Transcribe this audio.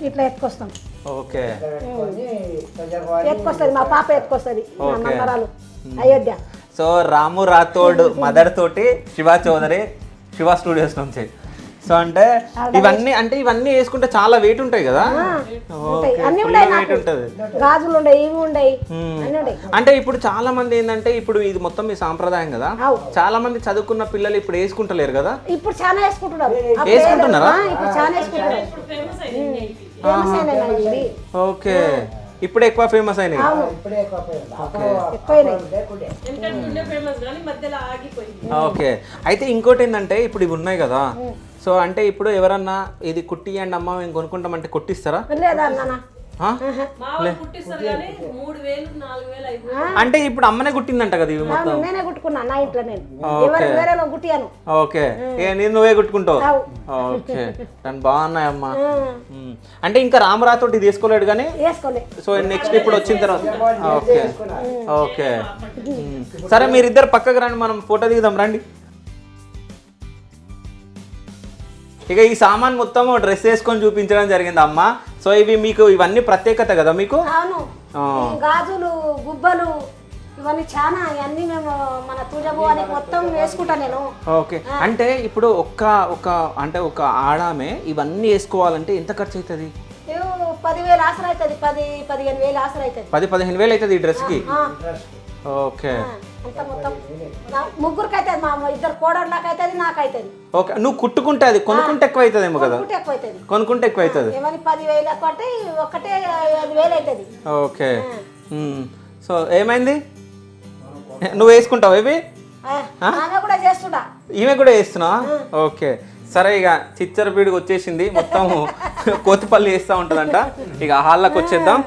ఇట్లా ఎత్తుకొస్తాం. ఓకే, ఎత్తుకొస్తుంది మా పాప, ఎత్తుకొస్తుంది మా మంగరాలు అయోధ్య. సో రాము రాథోడ్ మదర్ తోటి శివ చౌదరి శివ స్టూడియోస్ నుంచి. సో అంటే ఇవన్నీ వేసుకుంటే చాలా వెయిట్ ఉంటాయి కదా? అన్ని ఉన్నాయి, వెయిట్ ఉంటుంది, గాజులు ఉన్నాయి, ఇవి ఉన్నాయి, అన్ని ఉన్నాయి. అంటే ఇప్పుడు చాలా మంది ఏంటంటే ఇప్పుడు ఇది మొత్తం మీ సాంప్రదాయం కదా, చాలా మంది చదువుకున్న పిల్లలు ఇప్పుడు వేసుకుంటలేరు కదా? ఇప్పుడు చాలా వేసుకుంటున్నారు. వేసుకుంటున్నారా? ఇప్పుడు చాలా వేసుకుంటున్నారు. ఓకే, ఇప్పుడు ఎక్కువ ఫేమస్ అయినాయి. ఓకే, అయితే ఇంకోటి ఏంటంటే ఇప్పుడు ఇవి ఉన్నాయి కదా, సో అంటే ఇప్పుడు ఎవరన్నా ఇది కుట్టియండి అమ్మ మేము కొనుక్కుంటామంటే కొట్టిస్తారా? లేదా నాన్న, అంటే ఇప్పుడు అమ్మనే కుట్టిందంట కదా ఇవి మొత్తం? నేనే కుట్టుకున్నా నా ఇంట్లో, నేను వేరే కుట్టియాను. ఓకే, నేను నువ్వే కుట్టుకుంటావు. ఓకే, దాని బాగున్నాయమ్మా. అంటే ఇంకా రామరాతో ఇది వేసుకోలేడు కానీ, సో నెక్స్ట్ ఇప్పుడు వచ్చిన తర్వాత. ఓకే ఓకే, సరే మీరిద్దరు పక్కకు రండి, మనం ఫోటో దిగుదాం రండి. ఇక ఈ సామాన్ మొత్తం డ్రెస్ వేసుకొని చూపించడం జరిగింది అమ్మ. సో ఇవి మీకు ఇవన్నీ ప్రత్యేకత కదా మీకు? అవును, గాజులు, గుబ్బలు, ఇవన్నీ చాలా, ఇవన్నీ మేము మన తుజభవానికి మొత్తం వేసుకుంటా నేను. ఓకే, అంటే ఇప్పుడు ఒక ఆడామే ఇవన్నీ వేసుకోవాలంటే ఎంత ఖర్చు అవుతుంది? 10,000 ఆసర అవుతుంది, 10-15,000 ఆసర అవుతుంది. 10-15,000 అవుతుంది ఈ డ్రెస్కి? ఓకే, ముగ్గురికి అవుతుంది, మా ఇద్దరు కోడళ్ళకి అవుతుంది, నాకు అవుతుంది. ఓకే, నువ్వు కుట్టుకుంటే అది కొనుక్కుంటే ఎక్కువ అవుతుందేమో కదా? కొనుక్కుంటే ఎక్కువ అవుతుంది. 10,000 ఒకటి, ఒకటే 5,000 అవుతుంది. ఓకే, సో ఏమైంది, నువ్వు వేసుకుంటావు ఇవి? కూడా చేస్తున్నా, ఈమె కూడా వేస్తున్నావా? ఓకే, సరే ఇక చిచ్చరపీడికి వచ్చేసింది మొత్తం, కోతిపల్లి వేస్తూ ఉంటుందంట. ఇక హాల్లోకి వచ్చేద్దాం.